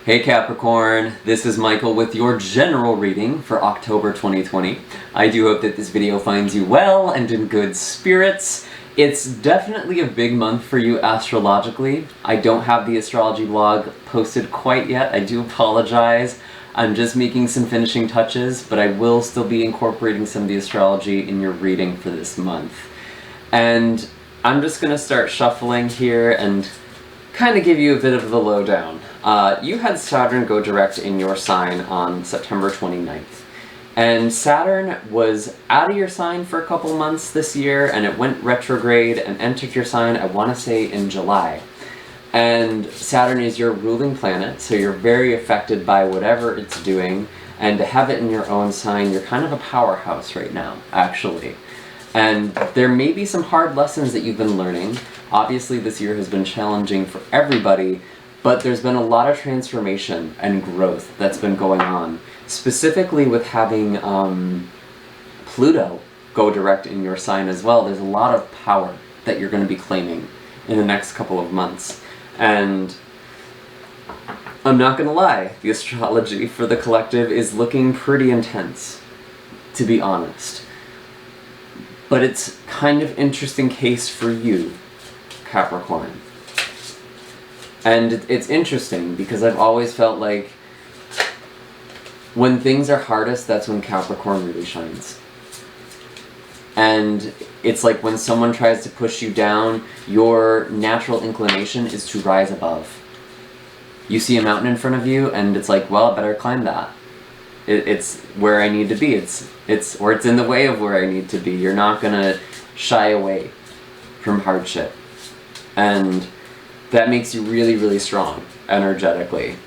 Hey Capricorn, this is Michael with your general reading for October 2020. I do hope that this video finds you well and in good spirits. It's definitely a big month for you astrologically. I don't have the astrology blog posted quite yet, I do apologize. I'm just making some finishing touches, but I will still be incorporating some of the astrology in your reading for this month. And I'm just gonna start shuffling here and kind of give you a bit of the lowdown. You had Saturn go direct in your sign on September 29th. And Saturn was out of your sign for a couple months this year, and it went retrograde and entered your sign, I want to say, in July. And Saturn is your ruling planet, so you're very affected by whatever it's doing, and to have it in your own sign, you're kind of a powerhouse right now, actually. And there may be some hard lessons that you've been learning. Obviously this year has been challenging for everybody, but there's been a lot of transformation and growth that's been going on. Specifically with having Pluto go direct in your sign as well, there's a lot of power that you're going to be claiming in the next couple of months. And I'm not going to lie, the astrology for the collective is looking pretty intense, to be honest. But it's kind of interesting case for you, Capricorn. And it's interesting because I've always felt like when things are hardest, that's when Capricorn really shines. And it's like when someone tries to push you down, your natural inclination is to rise above. You see a mountain in front of you and it's like, well, I better climb that. It's where I need to be. It's in the way of where I need to be. You're not gonna shy away from hardship. And that makes you really, really strong, energetically.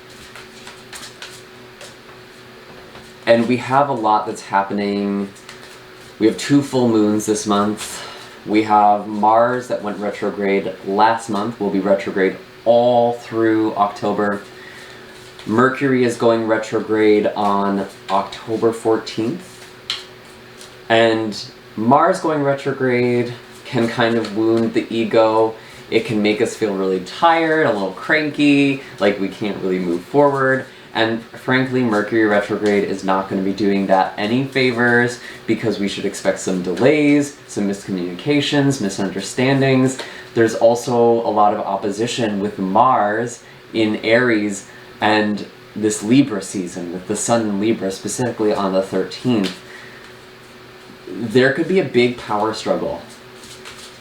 And we have a lot that's happening. We have 2 full moons this month. We have Mars that went retrograde last month, will be retrograde all through October. Mercury is going retrograde on October 14th. And Mars going retrograde can kind of wound the ego. It can make us feel really tired, a little cranky, like we can't really move forward. And frankly, Mercury retrograde is not going to be doing that any favors because we should expect some delays, some miscommunications, misunderstandings. There's also a lot of opposition with Mars in Aries and this Libra season, with the Sun in Libra, specifically on the 13th. There could be a big power struggle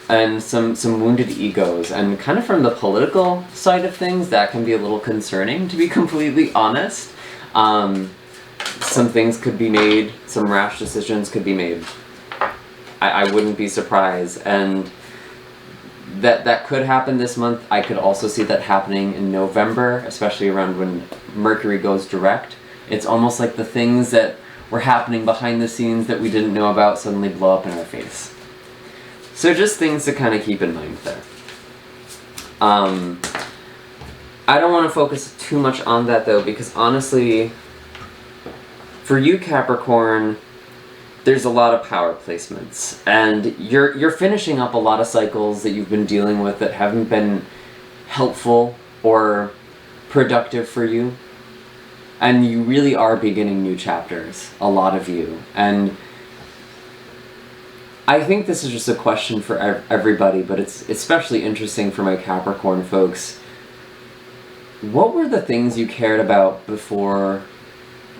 and some wounded egos, and kind of from the political side of things, that can be a little concerning, to be completely honest. Some things could be made, some rash decisions could be made. I wouldn't be surprised, and that could happen this month. I could also see that happening in November, especially around when Mercury goes direct. It's almost like the things that were happening behind the scenes that we didn't know about suddenly blow up in our face. So just things to kind of keep in mind there. I don't want to focus too much on that though, because honestly, for you Capricorn, there's a lot of power placements, and you're finishing up a lot of cycles that you've been dealing with that haven't been helpful or productive for you, and you really are beginning new chapters, a lot of you. And I think this is just a question for everybody, but it's especially interesting for my Capricorn folks. What were the things you cared about before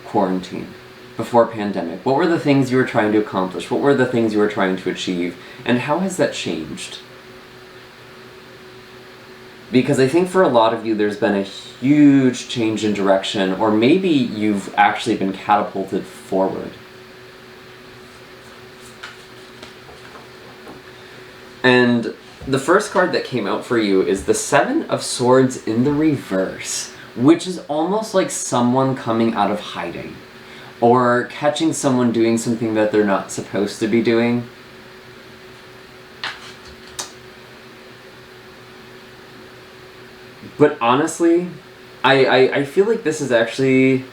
quarantine, before pandemic? What were the things you were trying to accomplish? What were the things you were trying to achieve? And how has that changed? Because I think for a lot of you there's been a huge change in direction, or maybe you've actually been catapulted forward. And the first card that came out for you is the 7 of Swords in the reverse, which is almost like someone coming out of hiding, or catching someone doing something that they're not supposed to be doing. But honestly, I feel like this is actually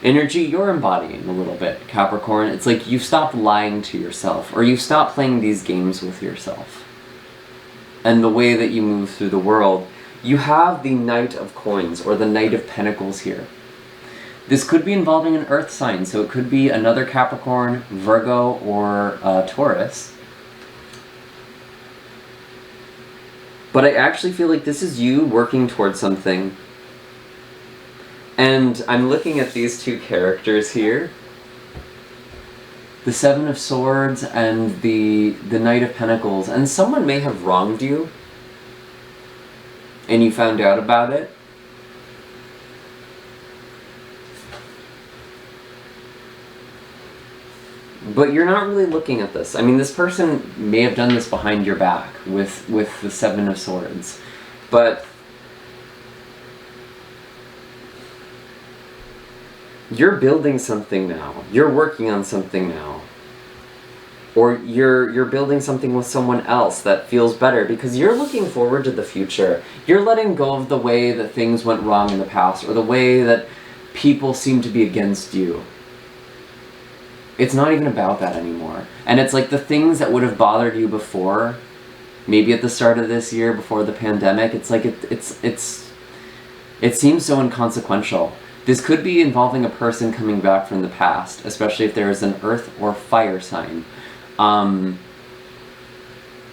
energy you're embodying a little bit, Capricorn. It's like you've stopped lying to yourself, or you've stopped playing these games with yourself. And the way that you move through the world, You have the Knight of Coins, or the Knight of Pentacles here. This could be involving an earth sign, so it could be another Capricorn, Virgo, or Taurus. But I actually feel like this is you working towards something. And I'm looking at these two characters here. The Seven of Swords and the Knight of Pentacles. And someone may have wronged you. And you found out about it. But you're not really looking at this. I mean, this person may have done this behind your back with the Seven of Swords. But you're building something now. You're working on something now. Or you're building something with someone else that feels better because you're looking forward to the future. You're letting go of the way that things went wrong in the past or the way that people seem to be against you. It's not even about that anymore. And it's like the things that would have bothered you before, maybe at the start of this year, before the pandemic, it's like it seems so inconsequential. This could be involving a person coming back from the past, especially if there is an earth or fire sign.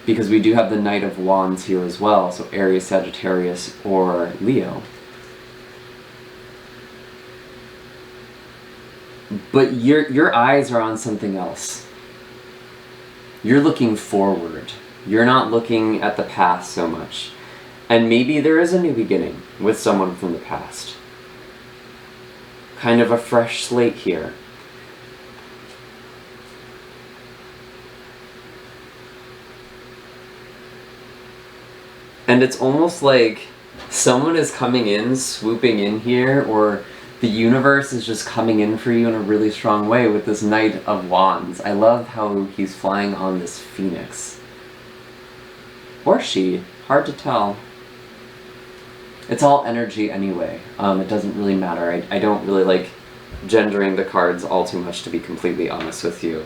Because we do have the Knight of Wands here as well, so Aries, Sagittarius, or Leo. But your eyes are on something else. You're looking forward. You're not looking at the past so much. And maybe there is a new beginning with someone from the past. Kind of a fresh slate here. And it's almost like someone is coming in, swooping in here, or the universe is just coming in for you in a really strong way with this Knight of Wands. I love how he's flying on this phoenix. Or she. Hard to tell. It's all energy anyway. It doesn't really matter. I don't really like gendering the cards all too much, to be completely honest with you.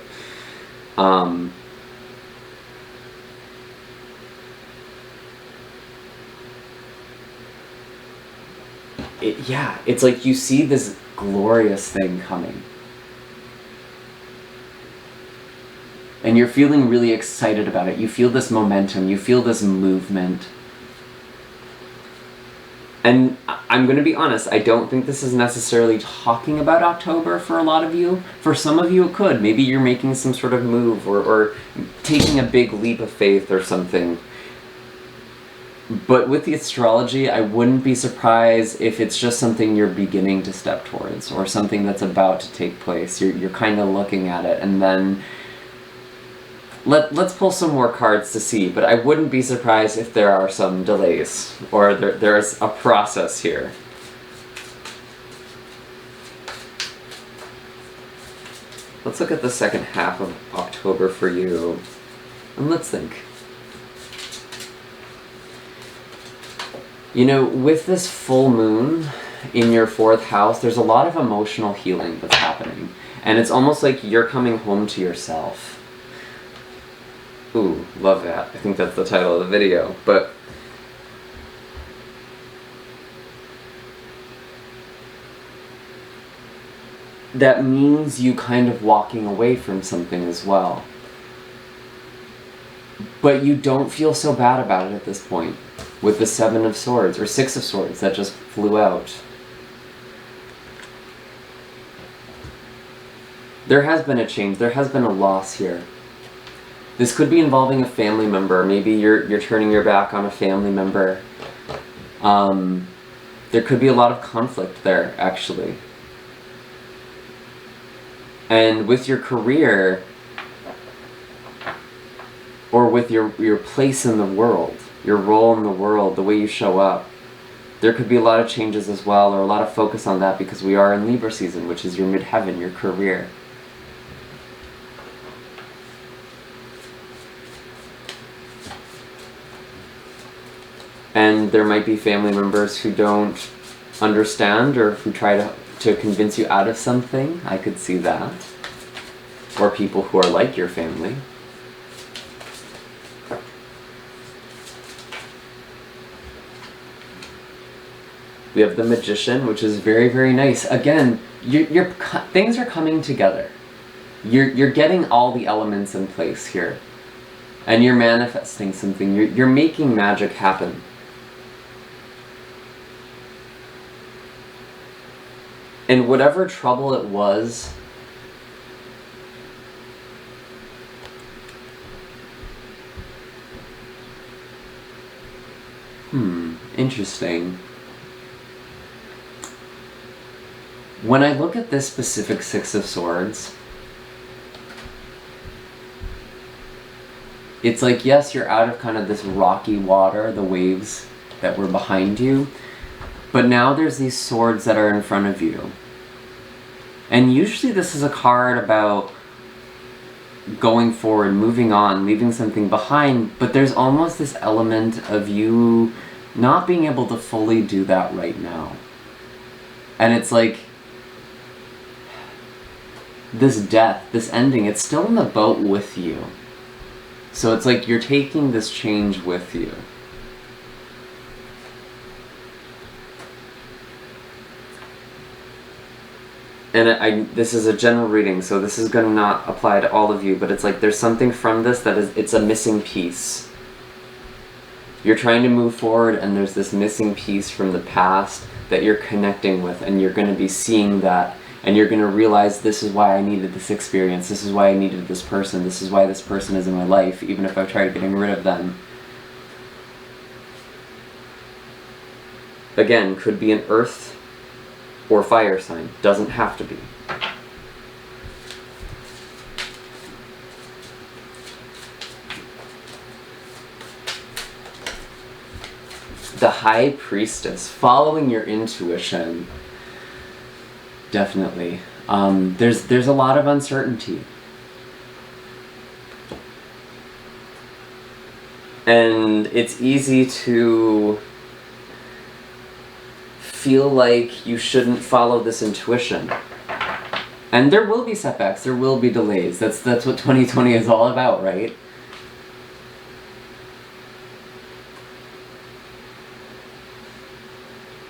Yeah, it's like you see this glorious thing coming. And you're feeling really excited about it. You feel this momentum. You feel this movement. And I'm going to be honest, I don't think this is necessarily talking about October for a lot of you. For some of you it could. Maybe you're making some sort of move or taking a big leap of faith or something. But with the astrology, I wouldn't be surprised if it's just something you're beginning to step towards or something that's about to take place. You're kind of looking at it, and then let's pull some more cards to see, but I wouldn't be surprised if there are some delays or there's a process here. Let's look at the second half of October for you, and let's think. You know, with this full moon in your 4th house, there's a lot of emotional healing that's happening. And it's almost like you're coming home to yourself. Ooh, love that. I think that's the title of the video. But that means you kind of walking away from something as well. But you don't feel so bad about it at this point. With the 7 of Swords, or 6 of Swords that just flew out. There has been a change, there has been a loss here. This could be involving a family member. Maybe you're turning your back on a family member. There could be a lot of conflict there, actually. And with your career, or with your place in the world, your role in the world, the way you show up, there could be a lot of changes as well, or a lot of focus on that because we are in Libra season, which is your midheaven, your career. And there might be family members who don't understand or who try to convince you out of something. I could see that. Or people who are like your family. We have the Magician, which is very, very nice. Again, things are coming together. You're getting all the elements in place here. And you're manifesting something. You're making magic happen. And whatever trouble it was, interesting. When I look at this specific Six of Swords, it's like, yes, you're out of kind of this rocky water, the waves that were behind you, but now there's these swords that are in front of you. And usually this is a card about going forward, moving on, leaving something behind, but there's almost this element of you not being able to fully do that right now. And it's like, this death, this ending, it's still in the boat with you. So it's like you're taking this change with you. And this is a general reading, so this is going to not apply to all of you, but it's like there's something from this that is, it's a missing piece. You're trying to move forward and there's this missing piece from the past that you're connecting with, and you're going to be seeing that, and you're going to realize, this is why I needed this experience, this is why I needed this person, this is why this person is in my life, even if I've tried getting rid of them. Again, could be an earth or fire sign, doesn't have to be. The High Priestess, following your intuition, definitely. There's a lot of uncertainty. And it's easy to feel like you shouldn't follow this intuition. And there will be setbacks, there will be delays. That's what 2020 is all about, right?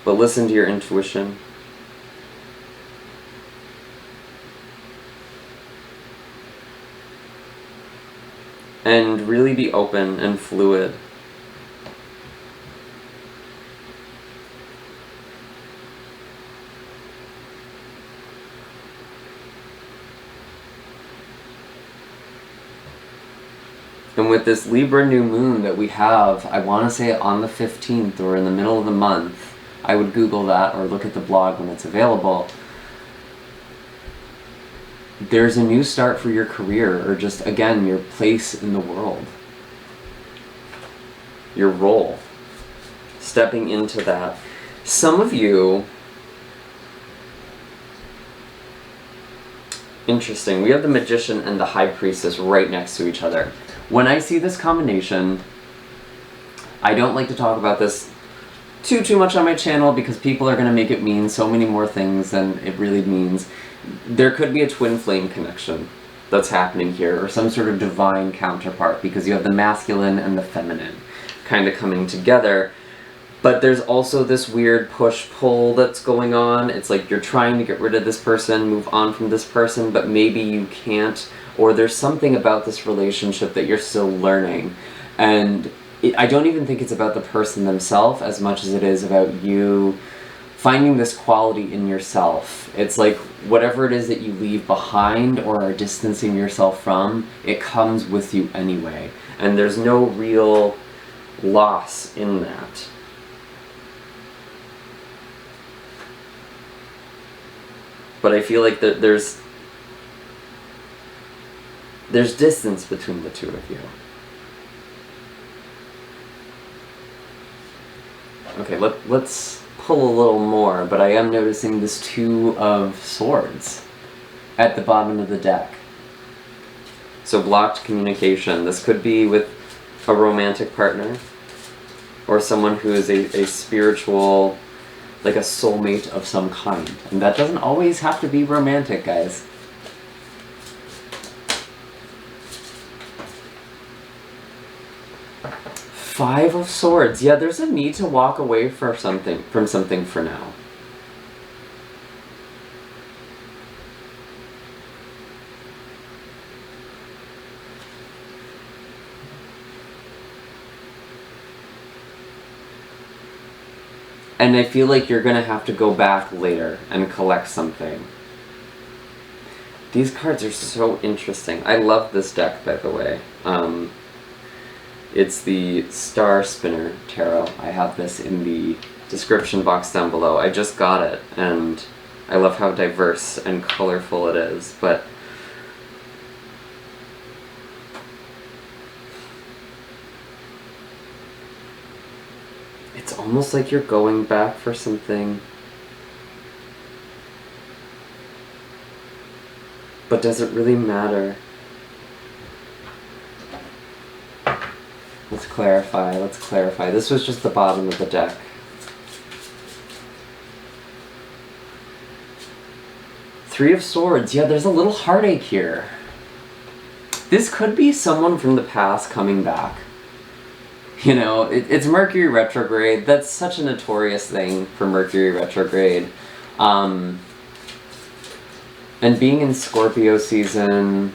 But listen to your intuition. And really be open and fluid. And with this Libra new moon that we have, I want to say on the 15th or in the middle of the month, I would Google that or look at the blog when it's available. There's a new start for your career, or just, again, your place in the world. Your role. Stepping into that. Some of you... Interesting. We have the Magician and the High Priestess right next to each other. When I see this combination, I don't like to talk about this too much on my channel because people are going to make it mean so many more things than it really means. There could be a twin flame connection that's happening here, or some sort of divine counterpart, because you have the masculine and the feminine kind of coming together. But there's also this weird push-pull that's going on. It's like you're trying to get rid of this person, move on from this person, but maybe you can't, or there's something about this relationship that you're still learning. And I don't even think it's about the person themselves as much as it is about you finding this quality in yourself. It's like whatever it is that you leave behind or are distancing yourself from, it comes with you anyway. And there's no real loss in that. But I feel like there's distance between the two of you. Okay, let's pull a little more, but I am noticing this Two of Swords at the bottom of the deck. So blocked communication. This could be with a romantic partner or someone who is a spiritual, like a soulmate of some kind. And that doesn't always have to be romantic, guys. Five of Swords. Yeah, there's a need to walk away from something for now. And I feel like you're gonna have to go back later and collect something. These cards are so interesting. I love this deck, by the way. It's the Star Spinner Tarot. I have this in the description box down below. I just got it, and I love how diverse and colorful it is, but it's almost like you're going back for something. But does it really matter? Let's clarify, let's clarify. This was just the bottom of the deck. Three of Swords. Yeah, there's a little heartache here. This could be someone from the past coming back. You know, it's Mercury retrograde. That's such a notorious thing for Mercury retrograde. And being in Scorpio season,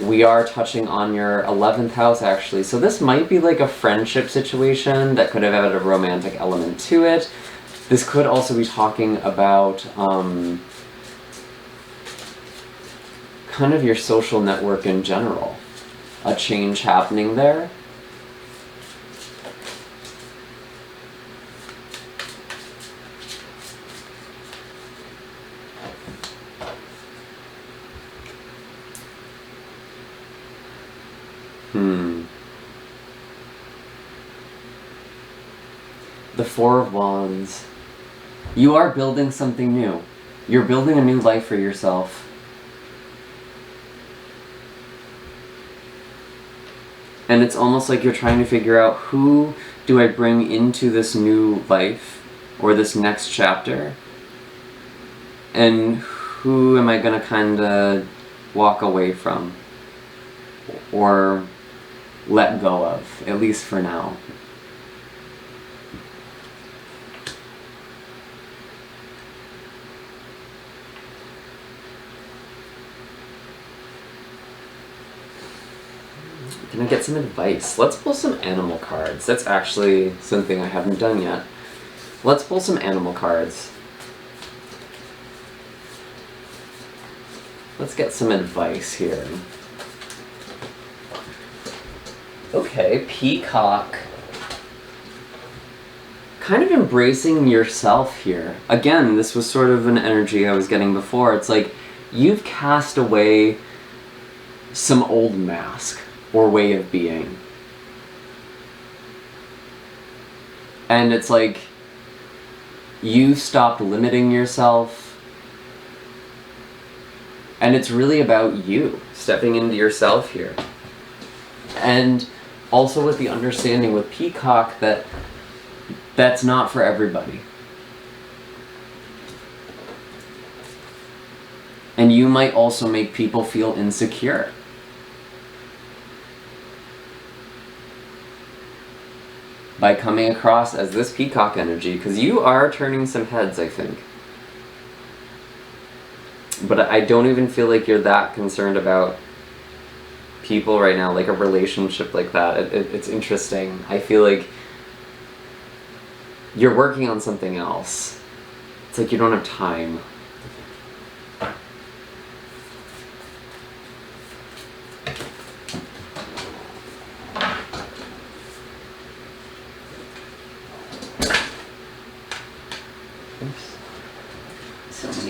we are touching on your 11th house, actually. So this might be like a friendship situation that could have had a romantic element to it. This could also be talking about kind of your social network in general. A change happening there. The Four of Wands. You are building something new. You're building a new life for yourself. And it's almost like you're trying to figure out, who do I bring into this new life or this next chapter? And who am I going to kind of walk away from or let go of, at least for now? Can I get some advice? Let's pull some animal cards. That's actually something I haven't done yet. Let's pull some animal cards. Let's get some advice here. Okay, Peacock. Kind of embracing yourself here. Again, this was sort of an energy I was getting before. It's like you've cast away some old mask or way of being. And it's like you stopped limiting yourself. And it's really about you stepping into yourself here. And also with the understanding with Peacock that that's not for everybody. And you might also make people feel insecure. By coming across as this Peacock energy, because you are turning some heads, I think. But I don't even feel like you're that concerned about people right now, like a relationship like that. It's interesting. I feel like you're working on something else. It's like you don't have time.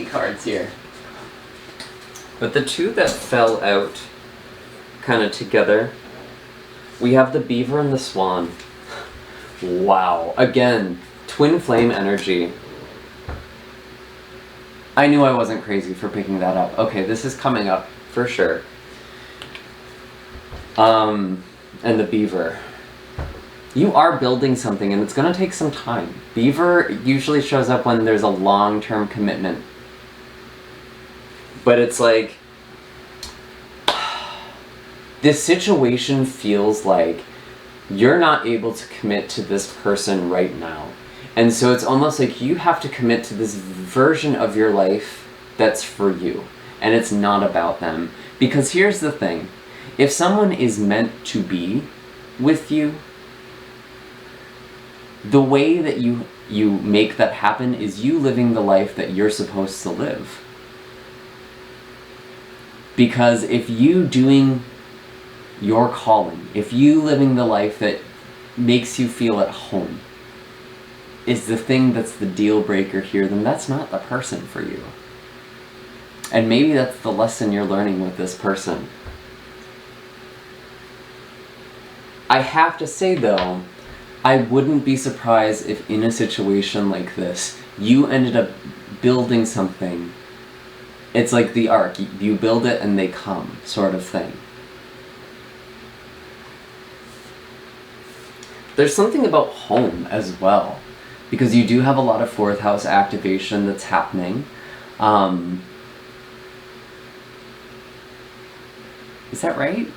Cards here. But the two that fell out kind of together, we have the beaver and the swan. Wow. Again, twin flame energy. I knew I wasn't crazy for picking that up. Okay, this is coming up for sure. And the beaver. You are building something and it's going to take some time. Beaver usually shows up when there's a long-term commitment. But it's like, this situation feels like you're not able to commit to this person right now. And so it's almost like you have to commit to this version of your life that's for you. And it's not about them. Because here's the thing. If someone is meant to be with you, the way that you make that happen is you living the life that you're supposed to live. Because if you doing your calling, if you living the life that makes you feel at home is the thing that's the deal breaker here, then that's not the person for you. And maybe that's the lesson you're learning with this person. I have to say though, I wouldn't be surprised if in a situation like this, you ended up building something. It's like the ark. You build it and they come, sort of thing. There's something about home as well, because you do have a lot of 4th house activation that's happening. Is that right?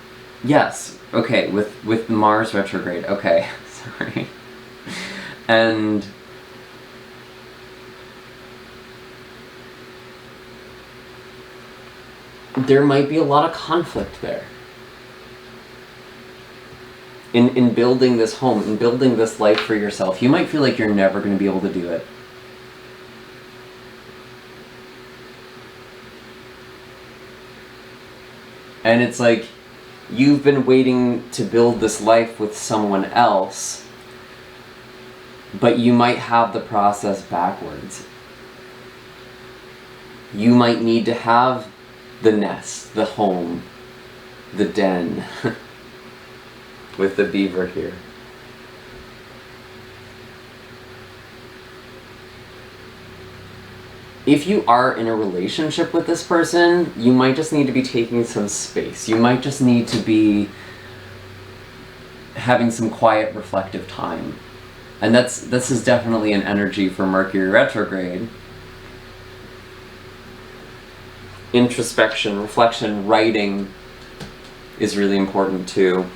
Yes. Okay, with Mars retrograde. Okay, sorry. And there might be a lot of conflict there. In building this home, in building this life for yourself, you might feel like you're never going to be able to do it. And it's like, you've been waiting to build this life with someone else, but you might have the process backwards. You might need to have the nest, the home, the den, with the beaver here. If you are in a relationship with this person, you might just need to be taking some space. You might just need to be having some quiet, reflective time. And this is definitely an energy for Mercury retrograde. Introspection, reflection, writing is really important too.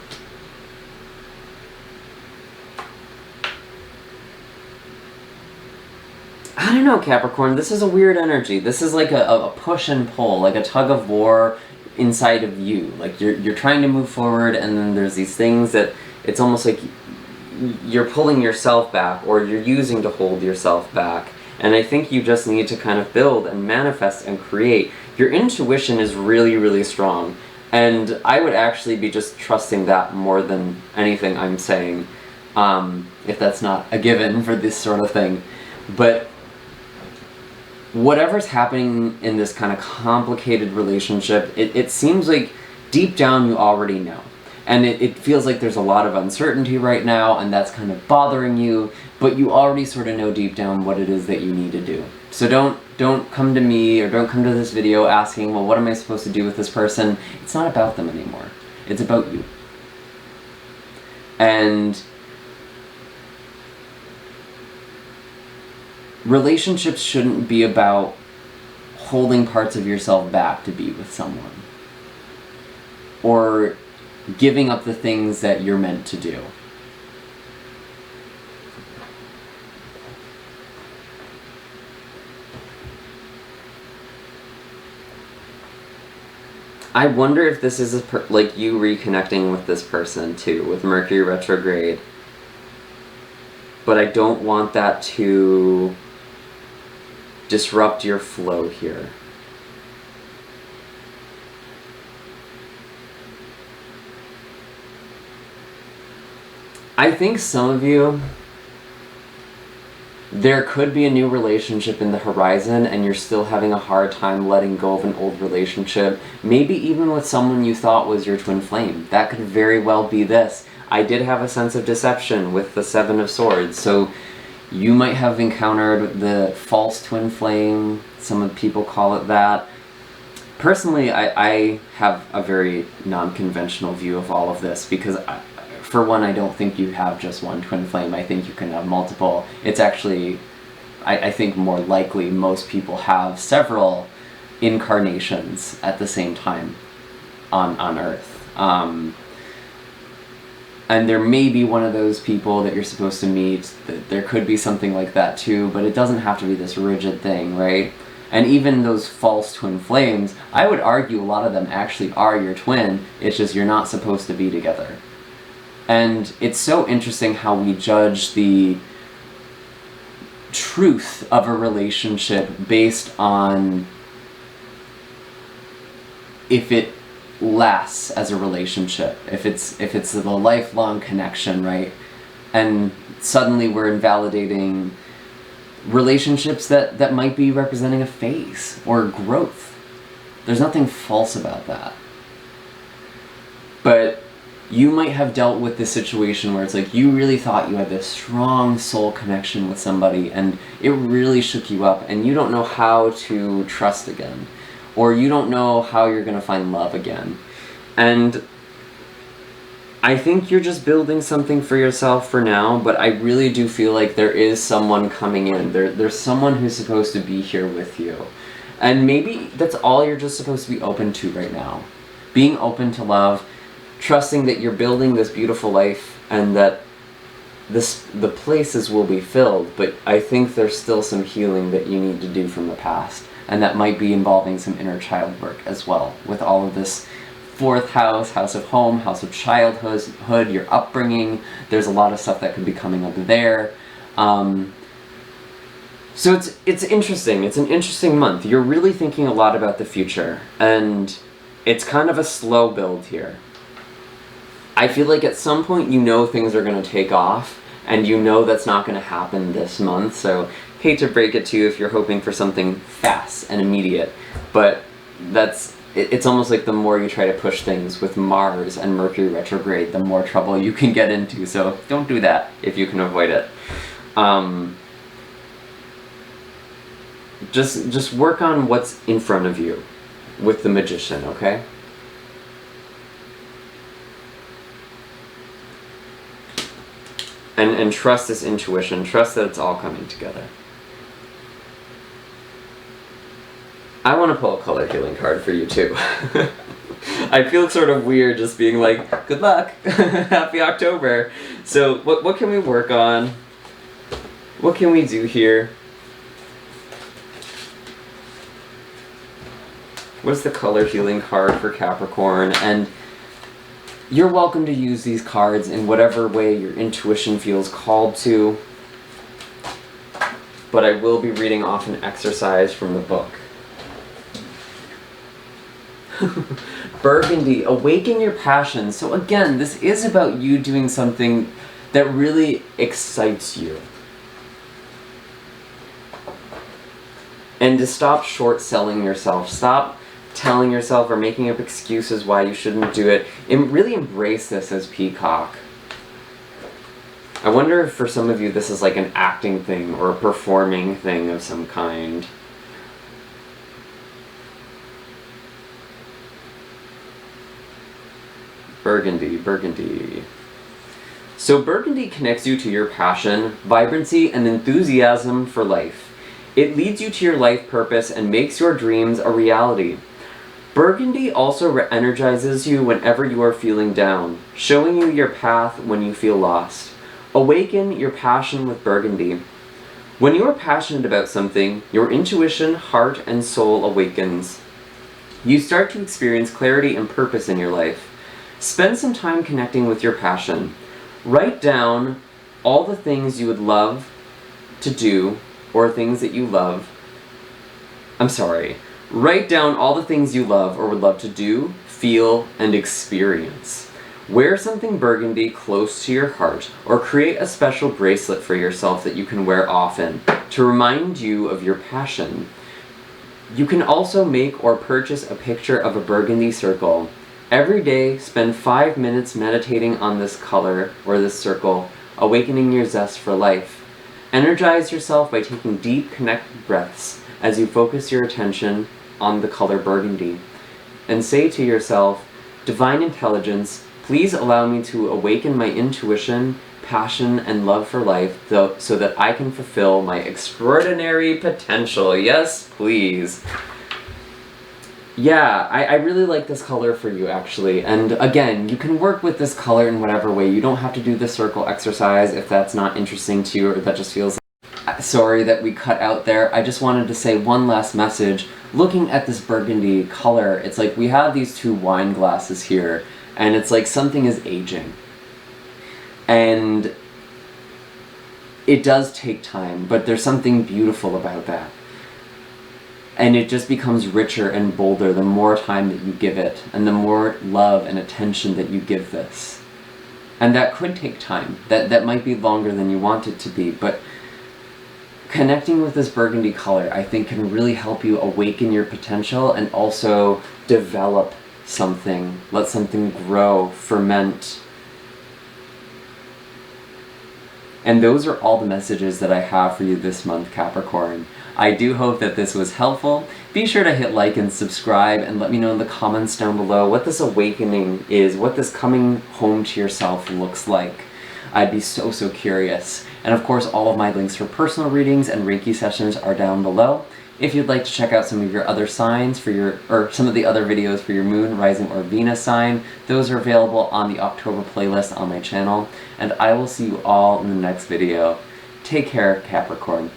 I don't know, Capricorn, this is a weird energy. This is like a push and pull, like a tug of war inside of you. Like you're trying to move forward, and then there's these things that it's almost like you're pulling yourself back, or you're using to hold yourself back. And I think you just need to kind of build and manifest and create. Your intuition is really, really strong. And I would actually be just trusting that more than anything I'm saying, if that's not a given for this sort of thing. But whatever's happening in this kind of complicated relationship, it seems like deep down you already know. And it feels like there's a lot of uncertainty right now, and that's kind of bothering you, but you already sort of know deep down what it is that you need to do. So don't come to me, or don't come to this video asking, well, what am I supposed to do with this person? It's not about them anymore. It's about you. And relationships shouldn't be about holding parts of yourself back to be with someone, or giving up the things that you're meant to do. I wonder if this is like you reconnecting with this person too, with Mercury retrograde. But I don't want that to disrupt your flow here. I think some of you, there could be a new relationship in the horizon, and you're still having a hard time letting go of an old relationship, maybe even with someone you thought was your twin flame. That could very well be this. I did have a sense of deception with the 7 of Swords, so you might have encountered the false twin flame. Some people call it that. Personally, I have a very non-conventional view of all of this, because for one, I don't think you have just one twin flame. I think you can have multiple. It's actually, I think more likely most people have several incarnations at the same time on Earth. And there may be one of those people that you're supposed to meet. There could be something like that too, but it doesn't have to be this rigid thing, right? And even those false twin flames, I would argue a lot of them actually are your twin. It's just you're not supposed to be together. And it's so interesting how we judge the truth of a relationship based on if it lasts as a relationship, if it's the lifelong connection, right? And suddenly we're invalidating relationships that might be representing a phase or growth. There's nothing false about that. But you might have dealt with this situation where it's like you really thought you had this strong soul connection with somebody and it really shook you up and you don't know how to trust again, or you don't know how you're going to find love again. And I think you're just building something for yourself for now, but I really do feel like there is someone coming in. There's someone who's supposed to be here with you. And maybe that's all you're just supposed to be open to right now. Being open to love, trusting that you're building this beautiful life and that the places will be filled, but I think there's still some healing that you need to do from the past, and that might be involving some inner child work as well, with all of this fourth house, house of home, house of childhood, your upbringing. There's a lot of stuff that could be coming up there. So it's interesting. It's an interesting month. You're really thinking a lot about the future, and it's kind of a slow build here. I feel like at some point you know things are going to take off, and you know that's not going to happen this month, so hate to break it to you if you're hoping for something fast and immediate, but it's almost like the more you try to push things with Mars and Mercury retrograde, the more trouble you can get into, so don't do that if you can avoid it. Just work on what's in front of you with the Magician, okay? And trust this intuition, trust that it's all coming together. I want to pull a color healing card for you too. I feel sort of weird just being like, good luck, happy October. So what can we work on? What can we do here? What's the color healing card for Capricorn? And you're welcome to use these cards in whatever way your intuition feels called to, but I will be reading off an exercise from the book. Burgundy, awaken your passion. So again, this is about you doing something that really excites you. And to stop short selling yourself, stop telling yourself or making up excuses why you shouldn't do it, and really embrace this as Peacock. I wonder if for some of you this is like an acting thing or a performing thing of some kind. Burgundy, Burgundy. So Burgundy connects you to your passion, vibrancy, and enthusiasm for life. It leads you to your life purpose and makes your dreams a reality. Burgundy also energizes you whenever you are feeling down, showing you your path when you feel lost. Awaken your passion with Burgundy. When you are passionate about something, your intuition, heart, and soul awakens. You start to experience clarity and purpose in your life. Spend some time connecting with your passion. Write down all the things you would love to do, or things that you love. Write down all the things you love or would love to do, feel, and experience. Wear something burgundy close to your heart, or create a special bracelet for yourself that you can wear often to remind you of your passion. You can also make or purchase a picture of a burgundy circle. Every day, spend 5 minutes meditating on this color or this circle, awakening your zest for life. Energize yourself by taking deep, connected breaths as you focus your attention on the color burgundy. And say to yourself, Divine Intelligence, please allow me to awaken my intuition, passion, and love for life so that I can fulfill my extraordinary potential. Yes, please. Yeah, I really like this color for you, actually. And again, you can work with this color in whatever way. You don't have to do the circle exercise if that's not interesting to you or that just feels... Sorry that we cut out there. I just wanted to say one last message. Looking at this burgundy color, it's like we have these two wine glasses here, and it's like something is aging. And it does take time, but there's something beautiful about that. And it just becomes richer and bolder the more time that you give it, and the more love and attention that you give this. And that could take time. That might be longer than you want it to be, but connecting with this burgundy color, I think, can really help you awaken your potential and also develop something, let something grow, ferment. And those are all the messages that I have for you this month, Capricorn. I do hope that this was helpful. Be sure to hit like and subscribe, and let me know in the comments down below what this awakening is, what this coming home to yourself looks like. I'd be so curious. And of course, all of my links for personal readings and Reiki sessions are down below. If you'd like to check out some of your other signs for your, or some of the other videos for your moon, rising, or Venus sign, those are available on the October playlist on my channel. And I will see you all in the next video. Take care, Capricorn.